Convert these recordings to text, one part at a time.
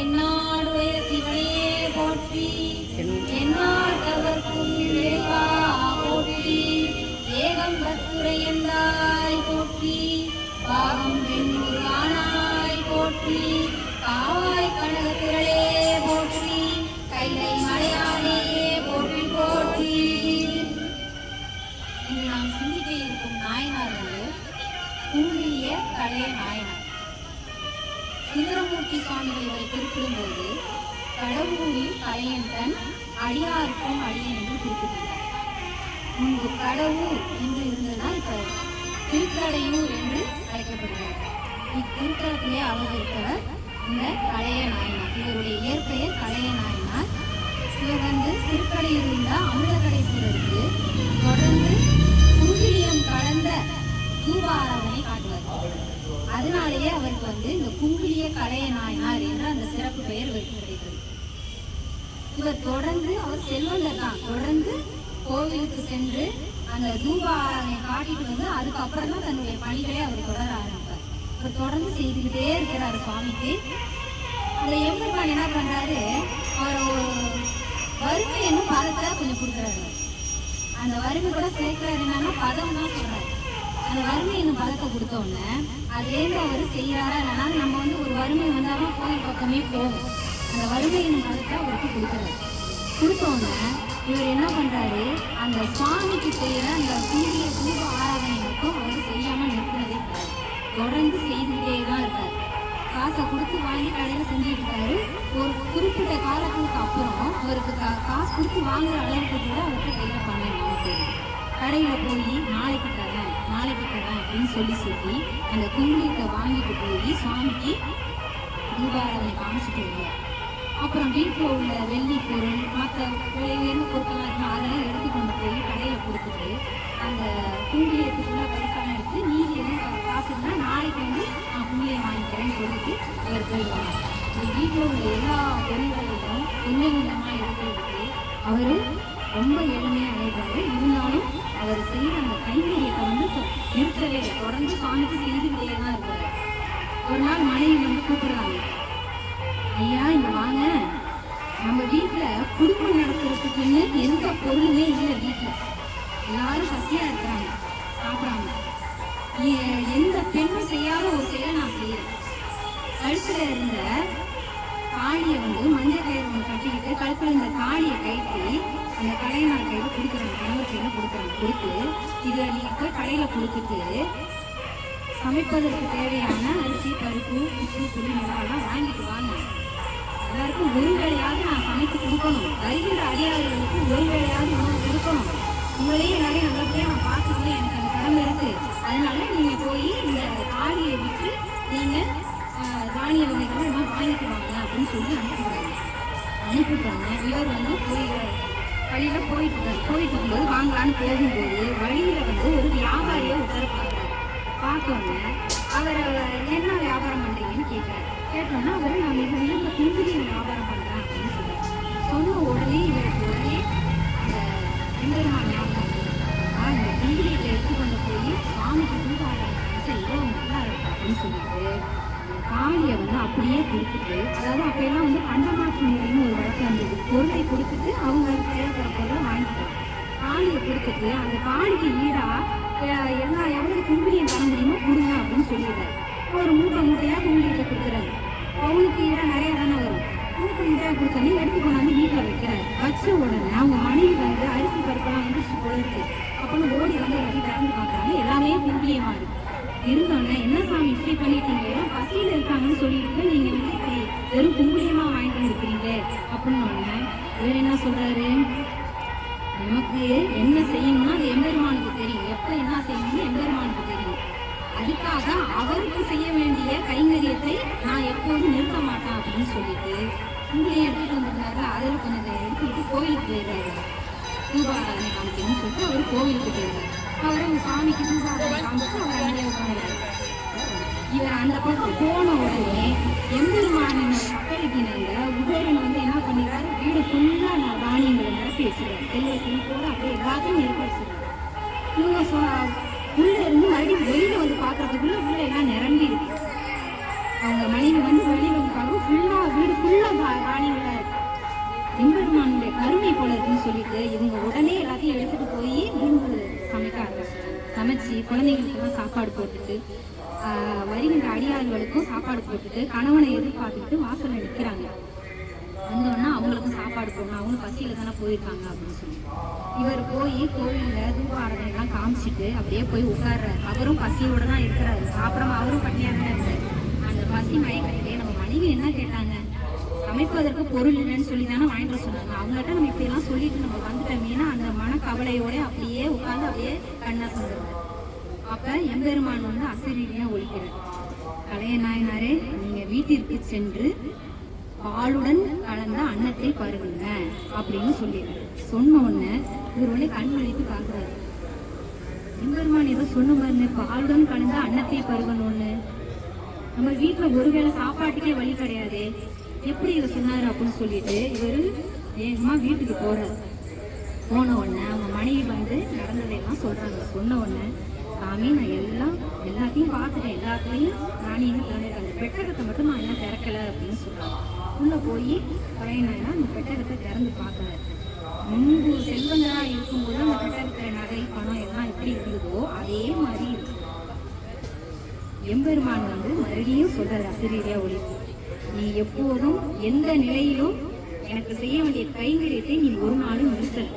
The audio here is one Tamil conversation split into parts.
என்னாடுடைய சிவனே போற்றி, எந்நாட்டவர்க்கும் இறைவா போற்றி, ஏகம்பத்துரையந்தாய் போற்றி, பாகம் வெண்முருகானாய் போற்றி, காவாய் கனகத்திரளே போற்றி, கைலை மலையானே போற்றி போற்றி. இன்று நாம் சிந்திக்க இருக்கும் நாயனார் குங்குளிய கலைய நாயனார். சுந்தரமூர்த்தி சுவாமிகள் இவரை குறிப்பிடும்போது கடவுளில் கலையன் தன் அடியாருக்கும் அடியன் என்று குறிப்பிட்டார். முன்பு கடவுள் என்று இருந்ததுதான் இப்ப திருக்கடையூர் என்று அழைக்கப்படுகிறார். இத்திருத்தலத்திலே அவதரித்தவர் இந்த கலைய நாயனார். இவருடைய இயற்பெயர் கலைய நாயனார். இவர் திருக்கடையூர் உள்ள அமிர்தகடேஸ்வரருக்கு தொடர்ந்து குங்குளியம் கலந்த தூபாராதனை காட்டுவார். அதனாலேயே அவருக்கு இந்த குங்குளிய கலைய நாயனார் என்ற அந்த சிறப்பு பெயர் இவருக்கு கிடைத்தது. இவர் தொடர்ந்து அவர் செல்வந்தர் தான், தொடர்ந்து கோவிலுக்கு சென்று அந்த தூபாராதனை காட்டிட்டு அதுக்கப்புறம் தான் தன்னுடைய பணிகளை அவர் தொடர ஆரம்பிப்பார். இவர் தொடர்ந்து செய்துக்கிட்டே இருக்கிறார் சுவாமிக்கு. அந்த எம்பெருமான் என்ன பண்றாரு, அவர் வறுமை என்னும் பதத்தை கொஞ்சம் கொடுக்குறாரு. அந்த வறுமை கூட சேர்க்கிறாரு, என்னன்னா பதம் தான் சொல்றாரு. அந்த வறுமை என்னும் பதத்தை கொடுத்த உடனே அதுலேருந்து அவர் செய்யறாரா இல்லைன்னா நம்ம ஒரு வறுமை வந்தாலும் கோயில் பக்கமே போகும். அந்த வறுமை என்னும் பதத்தை அவருக்கு கொடுக்குறாரு. கொடுத்த உடனே இவர் என்ன பண்றாரு, அந்த சுவாமிக்கு செய்யற அந்த சூரிய தூப ஆராதனை மட்டும் அவர் செய்யாம நிற்கிறதே தொடர்ந்து செய்துகிட்டே தான் இருக்காரு. காசை கொடுத்து வாங்கி கடையில செஞ்சுட்டு இருக்காரு. ஒரு குறிப்பிட்ட காலத்துக்கு அப்புறம் அவருக்கு காசு கொடுத்து வாங்குற அளவுக்கு கூட அவருக்கு கையில பண்ண கடையில போய் நாளைக்கு தரேன் அப்படின்னு சொல்லி அந்த குங்குளியத்தை வாங்கிட்டு போய் சுவாமிக்கு தூபாராதனை காமிச்சிட்டு வருவார். அப்புறம் வீட்டில் உள்ள வெள்ளி பொருள் மற்ற விலை உயர்ந்த பொருட்கள்லாம் இருக்கும், அதெல்லாம் எடுத்து கொண்டு போய் கடையில் கொடுத்துட்டு அந்த குங்குளியத்துக்குள்ள பைசாலாம் எடுத்து நீதி எதுவும் காசுன்னா நாளைக்கு நான் குங்குளியம் வாங்கிக்கிறேன்னு சொல்லிட்டு அவர் போயிடுவாங்க. வீட்டில் உள்ள எல்லா பொருள்களையும் கொஞ்சம் கொஞ்சமாக எடுக்கிறதுக்கு அவர் ரொம்ப எளிமையாக அடைகிறாரு. இருந்தாலும் அவர் செய்கிற அந்த கைங்கரியத்தை நிறுத்தவே தொடர்ந்து சுவாமிக்கு செய்துகிட்டே தான் இருக்கிறார். ஒரு நாள் மனைவி கூப்பிடுறாங்க, ஐயா இங்க வாங்க, நம்ம வீட்டுல குடும்பம் நடத்துறதுக்குன்னு எந்த பொருளுமே இல்லை, வீட்டுல எல்லாரும் பசியா இருக்கிறாங்க, சாப்பிடாம. எந்த பெண்ணும் செய்யாத ஒரு செயலை நான் செய்யறேன். கழுத்துல இருந்த காளியை மஞ்சள் கயிறு ஒன்று கட்டிக்கிட்டு கழுத்துல இருந்த காளியை கட்டி அந்த கலையனார் கையில கொடுக்குறாங்க, கணவர் கையில கொடுக்குறாங்க. கொடுத்து இதை நீங்க போய் கடையில கொடுத்துட்டு சமைப்பதற்கு தேவையான அரிசி பருப்பு உப்பு புளி மிளகாலாம் வாங்கிட்டு வாங்க. எல்லாருக்கும் ஒரு வேளையாவது நான் சமைத்து கொடுக்கணும், வருகின்ற அடியாளர்களுக்கு ஒரு வேளையாவது உணவு கொடுக்கணும். உங்களையும் எல்லாரையும் நல்லபடியா நான் பார்த்துக்கணும், எனக்கு அந்த கடமை இருக்கு. அதனால நீங்க போய் இந்த காளியை விட்டு நீங்க தானிய வகைகள் எல்லாம் வாங்கிட்டு வாங்க அப்படின்னு சொல்லி அனுப்பிட்டாங்க. இவர் போய் வழியில போயிட்டு இருக்கும்போது வாங்கலான்னு போகும்போது வழியில ஒரு வியாபாரியை உத்தரவு பார்த்தோன்னே அவர் என்ன வியாபாரம் பண்றீங்கன்னு கேட்கிறார். கேட்டோன்னா அவர் நான் இந்த குங்குளியம் வியாபாரம் பண்றேன் அப்படின்னு சொல்றாரு. சொன்ன உடனே இவருக்கு உடனே அந்த எம்பெருமான் ஞாபகம் இந்த குங்குளியத்தை எடுத்துக்கொண்டு போய் சுவாமிக்கு தூபாராதனை எவ்வளவு நல்லா இருக்கு அப்படின்னு சொல்லிட்டு காளியை அப்படியே கொடுத்துட்டு, அதாவது அப்பெல்லாம் பண்டமாற்று முறைன்னு ஒரு வழக்கு இருந்தது. பொருளை கொடுத்துட்டு அவங்க தேவைப்படுற பொருளை வாங்கிட்டாங்க. காளியை கொடுத்துட்டு அந்த காளிக்கு ஈடா எவ்வளவு குங்குளியம் தர முடியுமோ கொடுங்க அப்படின்னு சொல்லிடுறாரு. ஒரு மூட்டையா குங்குளியத்தை கொடுக்குறாரு. அவங்களுக்கு ஈடா நிறைய தானே வரும். மூட்டையா கொடுத்தோன்னே எடுத்து கொண்டாந்து வீட்டில் வைக்கிறாரு. வச்ச உடனே அவங்க மனைவி அரிசி பருப்பெல்லாம் வந்துச்சு போல இருக்கு. அப்பன்னு ஓடி எல்லாத்தையும் திறந்து பார்க்குறாங்க, எல்லாமே குங்குளியமா இருக்கு. இருந்தோடனே என்ன சாமி இப்படி பண்ணிட்டீங்க, பசியில இருக்காங்கன்னு சொல்லிட்டு நீங்க இப்படி வெறும் குங்குளியமா வாங்கிட்டு இருக்கிறீங்க அப்படின்னு உடனே வேற என்ன சொல்றாரு, நமக்கு என்ன செய்யணும்னா அது எம்பெருமானுக்கு தெரியும், எப்ப என்ன செய்யணும்னு எம்பெருமானுக்கு தெரியும். அதுக்காக அவருக்கு செய்ய வேண்டிய கைங்கரியத்தை நான் எப்போதும் நிறுத்த மாட்டேன் அப்படின்னு சொல்லிட்டு குங்குளியம் எடுத்துட்டு வந்திருந்தாரு. அதில் கொஞ்சம் எடுத்துக்கிட்டு கோவிலுக்கு போயிடுறாரு. தூபாராதனை காமிக்கணும்னு சொல்லிட்டு அவர் கோவிலுக்கு போயிடுறாரு. அவரை சாமிக்கு தூபாராதனை காமிச்சு அவர் அங்கே உட்காந்துறாரு. இவர் அந்த பக்கம் போன உடனே எம்பெருமானின் மக்களுக்கினாங்க உபேரன் என்ன பண்ணிடுறாரு, வீடு ஃபுல்லா நான் தானியங்களை நிரப்பி வச்சிருக்காரு. செல்வ செழிப்போடு அப்படியே எல்லாத்தையும் நிரப்பி வச்சிருக்காரு. இவங்க உள்ள இருந்து மறுபடியும் வெளியில பார்க்கறதுக்குள்ள உள்ள எல்லாம் நிரம்பி இருக்கு. அவங்க மனைவி வந்து வெளியில இருக்காங்க, ஃபுல்லா வீடு ஃபுல்லா ராணிகளா இருக்கு. எம்பெருமானுடைய கருணை போல இருக்குன்னு சொல்லிட்டு இவங்க உடனே எல்லாத்தையும் எடுத்துட்டு போய் விருந்து சமைக்க ஆரம்பிச்சாங்க. சமைச்சு குழந்தைகளுக்கெல்லாம் சாப்பாடு போட்டுட்டு வருகின்ற அடியார்களுக்கும் சாப்பாடு போட்டுட்டு கணவனை எதிர்பார்த்துட்டு வாசல்ல நிற்கிறாங்க. வந்தோன்னா அவங்களுக்கும் சாப்பாடு போடணும், அவங்க பசியில தானே போயிருக்காங்க அப்படின்னு சொல்லி இவர் போய் கோயில்ல தூபாரதனை எல்லாம் காமிச்சிட்டு அப்படியே போய் உட்கார்றாரு. அவரும் பசியோட தான் இருக்கிறாரு, சாப்பிடாம அவரும் பட்டினியா தான் இருந்தாரு. அந்த பசி மயக்கத்திலே நம்ம மனைவி என்ன கேட்டாங்க, சமைப்பதற்கு பொருள் இல்லைன்னு சொல்லி தானே வாங்கிட்டு சொன்னாங்க. அவங்ககிட்ட நம்ம இப்படி எல்லாம் சொல்லிட்டு நம்ம வந்துட்டோம்னா அந்த மனக்கவலையோட அப்படியே உட்கார்ந்து அப்படியே கண்ணா சொல்றாரு. அப்ப எம்பெருமான் வந்து அசரீரியா ஒழிக்கிறார். கலையநாயனாரே, நீங்க வீட்டிற்கு சென்று பாலுடன் கலந்த அன்னத்தை பருகுங்க அப்படின்னு சொல்லிடுறாரு. சொன்ன உடனே இவர் உடனே கண் வலித்து பார்க்குறாரு. எம்பெருமான் ஏதோ சொன்ன மாதிரி பாலுடன் கலந்த அன்னத்தை பருகணும்னு நம்ம வீட்டுல ஒருவேளை சாப்பாட்டுக்கே வழி கிடையாது, எப்படி இதை சொன்னாரு அப்படின்னு சொல்லிட்டு இவர் வேகமா வீட்டுக்கு போறாரு. போன உடனே அவங்க மனைவி வந்து நடந்ததையெல்லாம் சொல்றாங்க. சொன்ன உடனே, சாமி நான் எல்லாத்தையும் பார்த்துட்டேன், எல்லாத்துலேயும் ராணின்னு திறந்துருக்கேன், அந்த பெட்டகத்தை மட்டும் நான் என்ன திறக்கலை அப்படின்னு சொல்றாங்க. உள்ள போய் கலையனாயினா அந்த பெட்டகத்தை திறந்து பார்க்கறாரு. முன்பு செல்வந்தரா இருக்கும்போது அந்த பெட்டகத்துல நகை பணம் எல்லாம் எப்படி இருந்ததோ அதே மாதிரி இருக்கு. எம்பெருமான் வந்து மறுபடியும் சொல்றாரு அசரீரியா ஒழிப்பு, நீ எப்போதும் எந்த நிலையிலும் எனக்கு செய்ய வேண்டிய கைங்கரியத்தை நீ ஒரு நாளும் நிறுத்தல,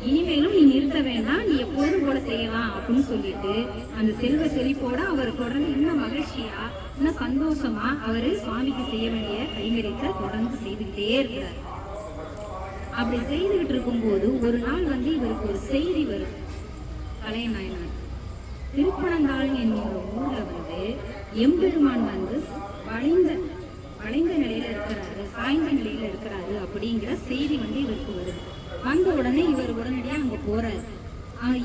இனிமேலும் நீ நிறுத்த வேண்டாம், நீ எப்போதும் போல செய்யலாம் அப்படின்னு சொல்லிட்டு அந்த செல்வ செழிப்போட அவர் தொடர்ந்து இன்னும் மகிழ்ச்சியா இன்னும் சந்தோஷமா அவரு சுவாமிக்கு செய்ய வேண்டிய கைங்கரியத்தை தொடர்ந்து செய்துக்கிட்டே இருக்கிறார். அப்படி செய்துகிட்டு இருக்கும்போது ஒரு நாள் வந்து இவருக்கு ஒரு செய்தி வரும். கலையநாயனார் திருப்பனந்தாள் என்கிற ஊர்ல வந்து எம்பெருமான் வந்து வளைந்த நிலையில இருக்கிறாரு, சாய்ந்த நிலையில இருக்கிறாரு அப்படிங்கிற செய்தி வந்து இவருக்கு வருது. வந்த உடனே இவர் உடனடியா அங்க போறாரு.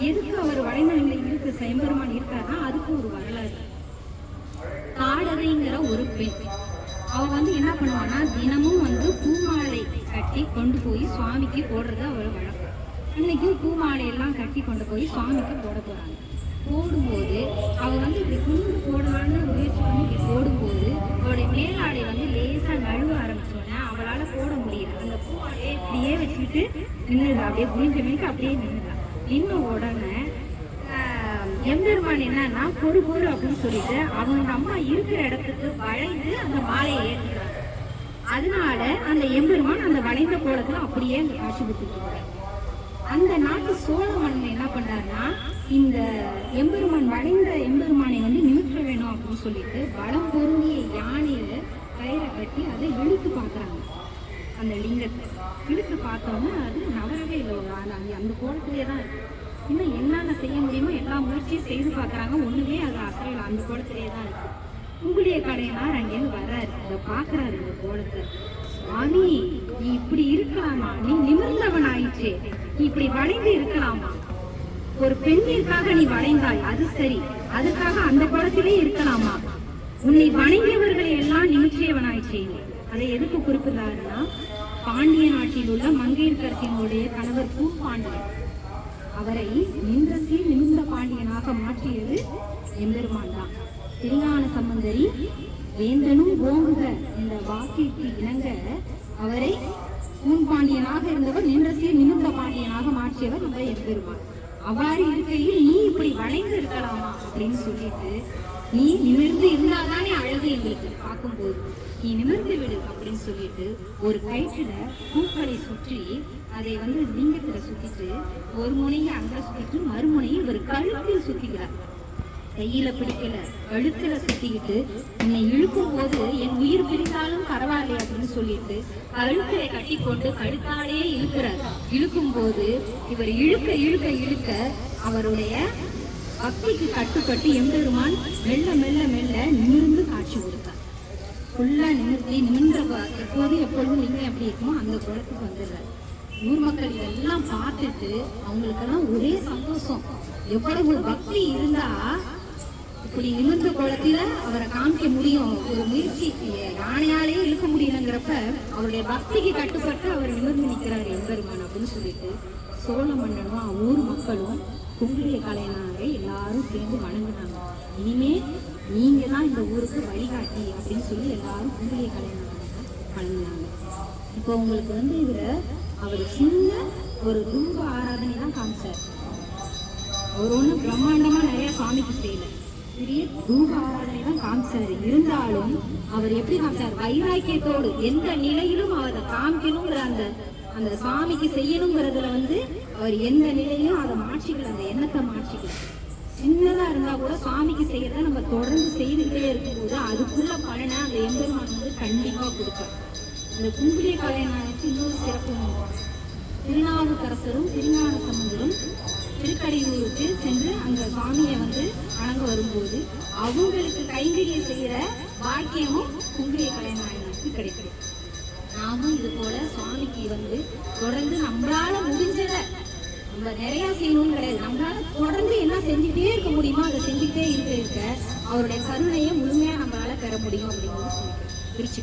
எதுக்கு அவர் வளைந்த நிலையில் இருக்கு எம்பெருமான் இருக்காருன்னா அதுக்கு ஒரு வரலாறு. தாடகைங்கிற ஒரு பெண், அவ வந்து என்ன பண்ணுவான்னா தினமும் வந்து பூமாலை கட்டி கொண்டு போய் சுவாமிக்கு போடுறது அவள் வழக்கம். இன்னைக்கும் பூமாலை எல்லாம் கட்டி கொண்டு போய் சுவாமிக்கு போட போறாங்க. போடும்போது அவ வந்து இப்படி குண்டு போடலான்னு முயற்சி பண்ணி இப்படி போடும்போது அவளுடைய மேலாடை வந்து லேசா நழுவ ஆரம்பிச்சோன்னா அவளால போட முடியல. அந்த பூமாலையை இப்படியே வச்சுக்கிட்டு நின்றுடா, அப்படியே புரிஞ்ச மணிக்கு அப்படியே நின்றுடா. நின்ன உடனே எம்பெருமான் என்னன்னா பொறு அப்படின்னு சொல்லிட்டு அவங்க அம்மா இருக்கிற இடத்துக்கு வளைந்து அந்த மாலையை ஏற்றுக்கிறாங்க. அதனால அந்த எம்பெருமான் அந்த வளைந்த கோலத்துல அப்படியே அந்த காட்சி கொடுத்துட்டு அந்த நாட்டு சோழ மன்னன் என்ன பண்றாருன்னா இந்த எம்பெருமான் வளைந்த எம்பெருமானை வந்து நிமிற்ற வேணும் அப்படின்னு சொல்லிட்டு வளம் பொருந்திய யானையில கயிறை கட்டி அதை இழுத்து பாக்குறாங்க. அந்த லிங்கத்தை இழுத்து பார்த்தோம்னா அது நவரவே இல்லை, அந்த கோலத்திலே தான் இருக்கு. இன்னும் என்னென்ன செய்ய முடியுமோ எல்லா முயற்சியும் செய்து பார்க்குறாங்க, ஒண்ணுமே அது அசையல, அந்த கோலத்திலே தான் இருக்கு. உங்களுடைய கடையினார் அங்கேருந்து வர்றாரு, அதை பார்க்குறாரு இந்த கோலத்தை. சுவாமி நீ இப்படி இருக்கலாமா, நீ நிமிர்ந்தவன் ஆயிடுச்சே, நீ இப்படி வளைந்து இருக்கலாமா, ஒரு பெண்ணிற்காக நீ வளைந்தாய் அது சரி, அதுக்காக அந்த கோலத்திலே இருக்கலாமா, உன்னை வணங்கியவர்களை எல்லாம் நிமிற்றியவன் ஆயிடுச்சே. அதை எதுக்கு குறிப்பிடுறாருன்னா பாண்டிய நாட்டில் உள்ள மங்கையர்கரசியினுடைய கணவர் பூபாண்டியன், அவரை நின்றத்தில் நிமிர்ந்த பாண்டியனாக மாற்றியது எம்பெருமான் தான். திருஞான சம்பந்தரி வேந்தனும் ஓங்குக என்ற வாக்கிற்கு இணங்க அவரை பூபாண்டியனாக இருந்தவர் நின்றத்தில் நிமிர்ந்த பாண்டியனாக மாற்றியவர் நம்ம எம்பெருமான். அவ்வாறு இருக்கையில் நீ இப்படி வளைந்து இருக்கலாமா அப்படின்னு சொல்லிட்டு, நீ நிமிர்ந்து இருந்தாதானே அழகு எங்களுக்கு பார்க்கும்போது, நீ நிமிர்ந்து விடு அப்படின்னு சொல்லிட்டு ஒரு கயிற்றுல பூக்களை சுற்றி அதை வந்து லிங்கத்துல சுத்திட்டு ஒரு முனையை அங்க சுத்திட்டு மறுமுனையை ஒரு கழுத்தில் சுத்திக்கிறார். கையில பிடிக்கல, கழுத்துல சுத்திக்கிட்டு என்னை இழுக்கும் போது என் உயிர் பிரிந்தாலும் பரவாயில்லை அப்படின்னு சொல்லிட்டு கழுத்தை கட்டி கொண்டு கழுத்தாலே இழுக்கிறார். இழுக்கும் போது இவர் இழுக்க இழுக்க இழுக்க அவருடைய பக்திக்கு கட்டுப்பட்டு எம்பெருமான் மெல்ல மெல்ல மெல்ல நிமிர்ந்து காட்சி கொடுத்தார். ஃபுல்லா நிமிர்த்தி நிமிர்ந்த எப்பொழுதும் நீங்க எப்படி இருக்குமோ அந்த குளத்துக்கு வந்துடுறாரு. ஊர் மக்கள் இதெல்லாம் பார்த்துட்டு அவங்களுக்கெல்லாம் ஒரே சந்தோஷம். எவ்வளவு பக்தி இருந்தா இப்படி நிமிர்ந்த கோலத்தில அவரை காமிக்க முடியும், ஒரு முயற்சி யானையாலே இழுக்க முடியலங்கிறப்ப அவருடைய பக்திக்கு கட்டுப்பட்டு அவர் நிமிர்ந்து நிற்கிறார் எம்பெருமான் அப்படின்னு சொல்லிட்டு சோழ மன்னனும் ஊர் மக்களும் குங்குளிய கலையனாரை எல்லாரும் சேர்ந்து வணங்கினாங்க. இனிமே நீங்க தான் இந்த ஊருக்கு வழிகாட்டி அப்படின்னு சொல்லி எல்லாரும் குங்குலிய கலைஞானத்தை வழங்குனாங்க. இப்போ உங்களுக்கு வந்து இதுல அவர் சின்ன ஒரு தூப ஆராதனை தான் காமிச்சார். அவர் ஒன்றும் பிரம்மாண்டமா நிறைய சாமிக்கு செய்யல, பெரிய தூப ஆராதனை தான் காமிச்சாரு. இருந்தாலும் அவர் எப்படி காமிச்சார்? வைராக்கியத்தோடு எந்த நிலையிலும் அவரை காமிக்கணுங்கிற அந்த சாமிக்கு செய்யணுங்கிறதுல வந்து அவர் எந்த நிலையிலும் அதை மாற்றிக்கல, அந்த எண்ணத்தை மாற்றிக்கல. சின்னதா இருந்தா கூட சாமிக்கு செய்யறத நம்ம தொடர்ந்து செய்துகிட்டே இருக்கும்போது அதுக்குள்ள பலனை அந்த எம்பெருமான் வந்து கண்டிப்பா கொடுக்கும். இந்த குங்குலிய கலைஞானத்துக்கு இன்னொரு சிறப்பு. திருநாவுக்கரசரும் திருஞான சம்பந்தரும் திருக்கடையூருக்கு சென்று அந்த சாமியை வந்து வணங்க வரும்போது அவங்களுக்கு கைங்கரியம் செய்யற பாக்கியமும் குங்குலிய கலைஞானத்துக்கு கிடைக்கும். நாமும் இது போல சுவாமிக்கு வந்து தொடர்ந்து நம்மளால முடிஞ்சத நம்ம நிறைய செய்யணும்னு கிடையாது, நம்மளால தொடர்ந்து என்ன செஞ்சுட்டே இருக்க முடியுமோ அதை செஞ்சுட்டே இருக்க அவருடைய கருணையை முழுமையா நம்மளால பெற முடியும் அப்படின்னு சொல்லிட்டு திருச்சி